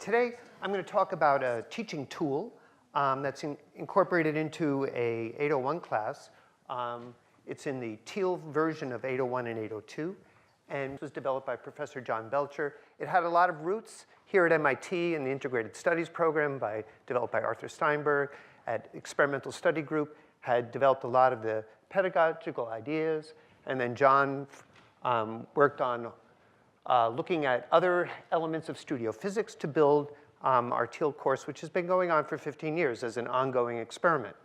Today, I'm going to talk about a teaching tool that's incorporated into a 801 class. It's in the Teal version of 801 and 802, and it was developed by Professor John Belcher. It had a lot of roots here at MIT in the Integrated Studies program developed by Arthur Steinberg. At Experimental Study Group, had developed a lot of the pedagogical ideas, and then John worked on looking at other elements of studio physics to build our Teal course, which has been going on for 15 years as an ongoing experiment.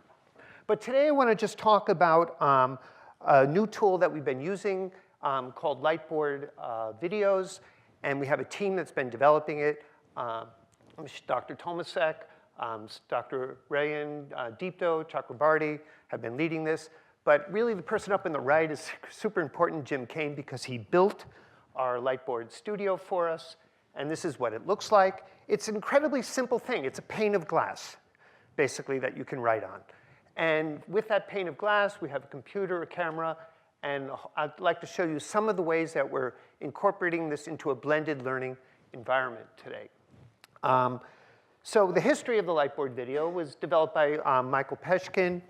But today I want to just talk about a new tool that we've been using called Lightboard videos, and we have a team that's been developing it. Dr. Tomasek, Dr. Rayan, Deepto, Chakrabarty have been leading this. But really the person up on the right is super important, Jim Kane, because he built our Lightboard studio for us. And this is what it looks like. It's an incredibly simple thing. It's a pane of glass, basically, that you can write on. And with that pane of glass, we have a computer, a camera, and I'd like to show you some of the ways that we're incorporating this into a blended learning environment today. So the history of the Lightboard video was developed by Michael Peshkin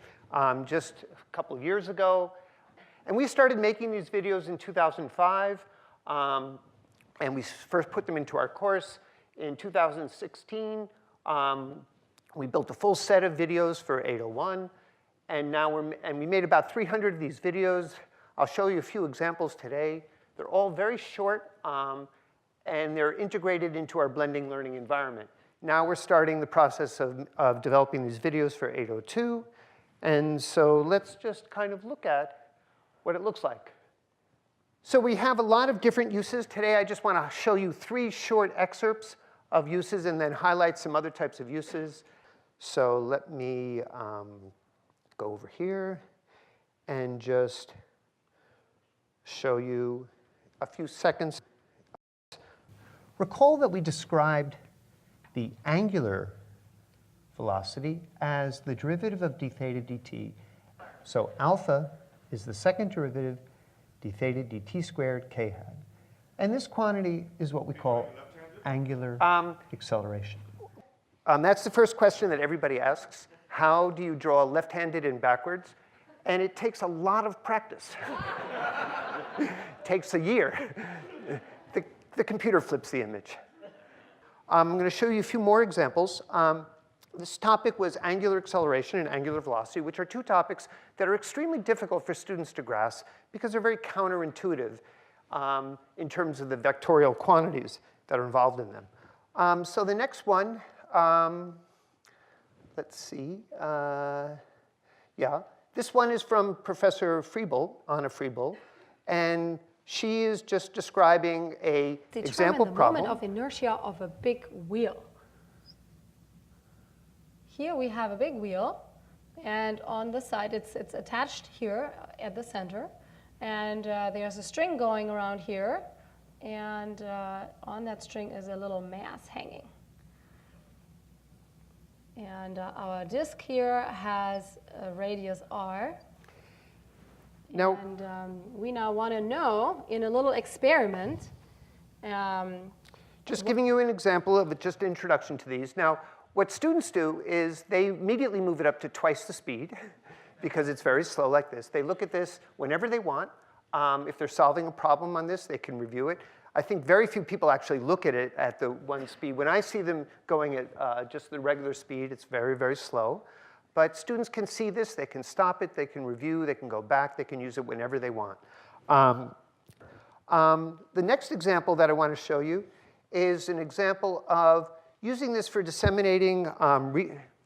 just a couple of years ago. And we started making these videos in 2005. And we first put them into our course in 2016. We built a full set of videos for 801. And we made about 300 of these videos. I'll show you a few examples today. They're all very short, and they're integrated into our blending learning environment. Now we're starting the process of developing these videos for 802. And so let's just kind of look at what it looks like. So we have a lot of different uses. Today I just want to show you 3 short excerpts of uses and then highlight some other types of uses. So let me go over here and just show you a few seconds. Recall that we described the angular velocity as the derivative of d theta dt. So alpha is the second derivative d theta dt squared k hat. And this quantity is what we call angular acceleration. That's the first question that everybody asks. How do you draw left-handed and backwards? And it takes a lot of practice. It takes a year. The computer flips the image. I'm going to show you a few more examples. This topic was angular acceleration and angular velocity, which are 2 topics that are extremely difficult for students to grasp because they're very counterintuitive in terms of the vectorial quantities that are involved in them. So the next one, let's see. Yeah, this one is from Professor Friebel, Anna Friebel, and she is just describing an example problem. The moment of inertia of a big wheel. Here we have a big wheel, and on the side it's attached here at the center, and there's a string going around here, and on that string is a little mass hanging. And our disk here has a radius r. Now, and we now want to know, in a little experiment, just giving you an example of just an introduction to these. Now, what students do is they immediately move it up to twice the speed because it's very slow like this. They look at this whenever they want. If they're solving a problem on this, they can review it. I think very few people actually look at it at the 1 speed. When I see them going at just the regular speed, it's very, very slow. But students can see this, they can stop it, they can review, they can go back, they can use it whenever they want. The next example that I want to show you is an example of using this for disseminating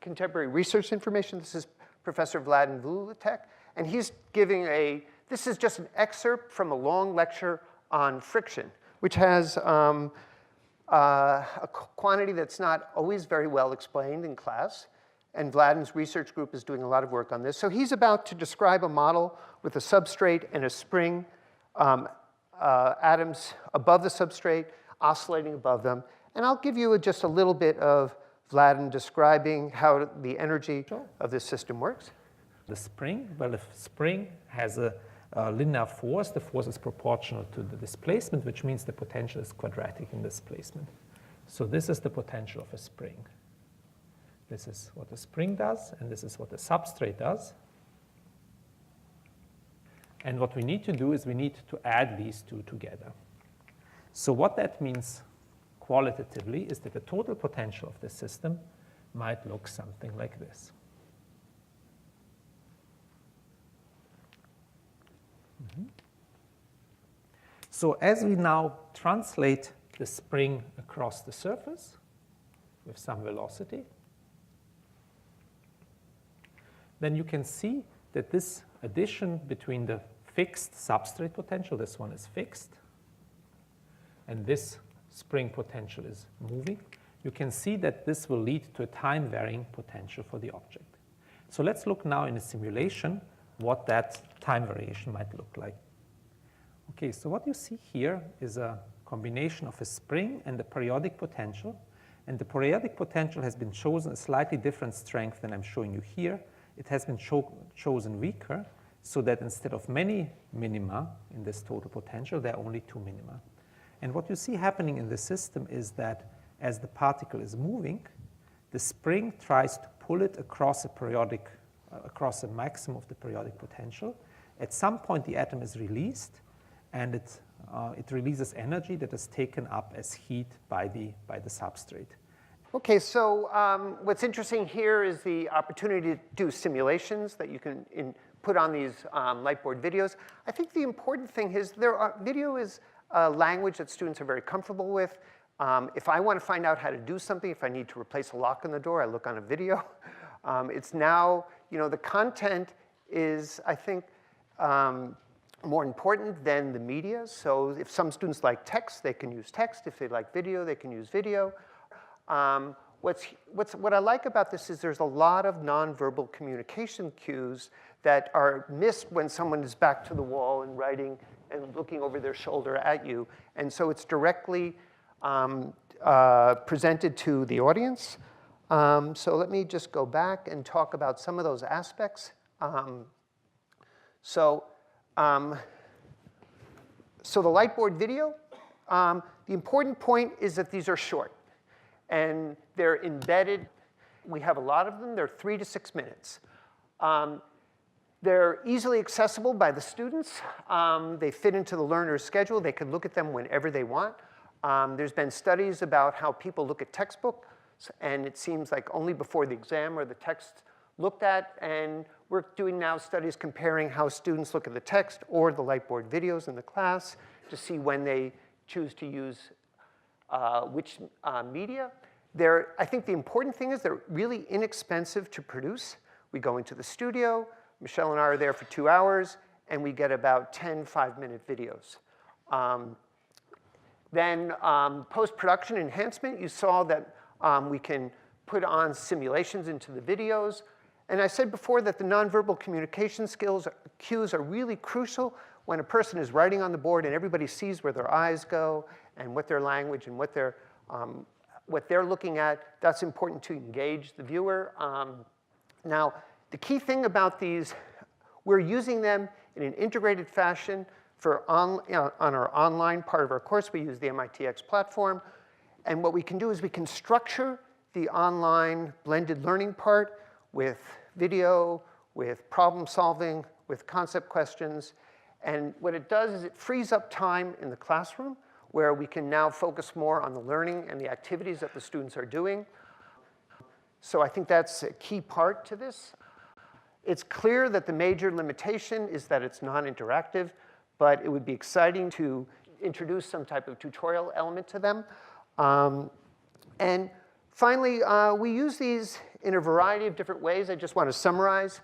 contemporary research information. This is Professor Vladan Vuletek, and he's giving this is just an excerpt from a long lecture on friction, which has a quantity that's not always very well explained in class. And Vladan's research group is doing a lot of work on this. So he's about to describe a model with a substrate and a spring, atoms above the substrate, oscillating above them. And I'll give you just a little bit of Vladan describing how the energy of this system works. The spring, well, the spring has a linear force. The force is proportional to the displacement, which means the potential is quadratic in displacement. So this is the potential of a spring. This is what the spring does, and this is what the substrate does. And what we need to do is we need to add these two together. So what that means qualitatively is that the total potential of the system might look something like this. So as we now translate the spring across the surface with some velocity, then you can see that this addition between the fixed substrate potential, this one is fixed, and this spring potential is moving, you can see that this will lead to a time-varying potential for the object. So let's look now in a simulation what that time variation might look like. Okay, so what you see here is a combination of a spring and a periodic potential, and the periodic potential has been chosen a slightly different strength than I'm showing you here. It has been chosen weaker, so that instead of many minima in this total potential, there are only 2 minima. And what you see happening in the system is that as the particle is moving, the spring tries to pull it across a maximum of the periodic potential. At some point, the atom is released, and it releases energy that is taken up as heat by the substrate. Okay, so what's interesting here is the opportunity to do simulations that you can put on these Lightboard videos. I think the important thing is video is a language that students are very comfortable with. If I want to find out how to do something, if I need to replace a lock on the door, I look on a video. It's now, the content is, I think, more important than the media. So if some students like text, they can use text. If they like video, they can use video. What I like about this is there's a lot of nonverbal communication cues that are missed when someone is back to the wall and writing and looking over their shoulder at you. And so it's directly presented to the audience. So let me just go back and talk about some of those aspects. So the Lightboard video, the important point is that these are short. And they're embedded. We have a lot of them. They're 3 to 6 minutes. They're easily accessible by the students. They fit into the learner's schedule. They can look at them whenever they want. There's been studies about how people look at textbooks, and it seems like only before the exam are the text looked at. And we're doing now studies comparing how students look at the text or the Lightboard videos in the class to see when they choose to use which media. I think the important thing is they're really inexpensive to produce. We go into the studio, Michelle and I are there for 2 hours, and we get about 10 5-minute videos. Then post-production enhancement, you saw that we can put on simulations into the videos. And I said before that the nonverbal communication cues are really crucial when a person is writing on the board and everybody sees where their eyes go and what their language and what they're looking at. That's important to engage the viewer. Now, the key thing about these, we're using them in an integrated fashion on our online part of our course. We use the MITx platform. And what we can do is we can structure the online blended learning part with video, with problem solving, with concept questions. And what it does is it frees up time in the classroom where we can now focus more on the learning and the activities that the students are doing. So I think that's a key part to this. It's clear that the major limitation is that it's non-interactive, but it would be exciting to introduce some type of tutorial element to them. And finally, we use these in a variety of different ways. I just want to summarize.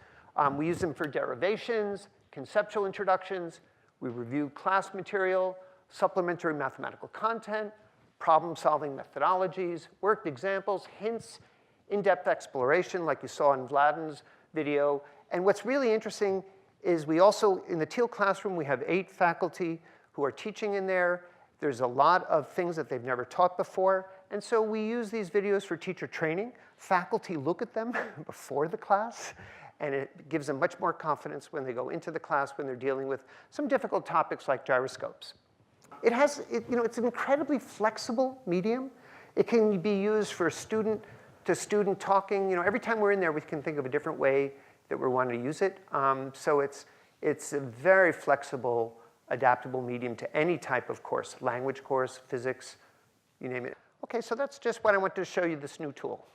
We use them for derivations, conceptual introductions. We review class material, supplementary mathematical content, problem-solving methodologies, worked examples, hints, in-depth exploration like you saw in Vladim's video. And what's really interesting is we also, in the Teal classroom, we have 8 faculty who are teaching in there. There's a lot of things that they've never taught before. And so we use these videos for teacher training. Faculty look at them before the class, and it gives them much more confidence when they go into the class when they're dealing with some difficult topics like gyroscopes. It's an incredibly flexible medium. It can be used for student-to-student talking. You know, every time we're in there, we can think of a different way that we're wanting to use it. So it's a very flexible, adaptable medium to any type of course, language course, physics, you name it. Okay, so that's just what I wanted to show you, this new tool.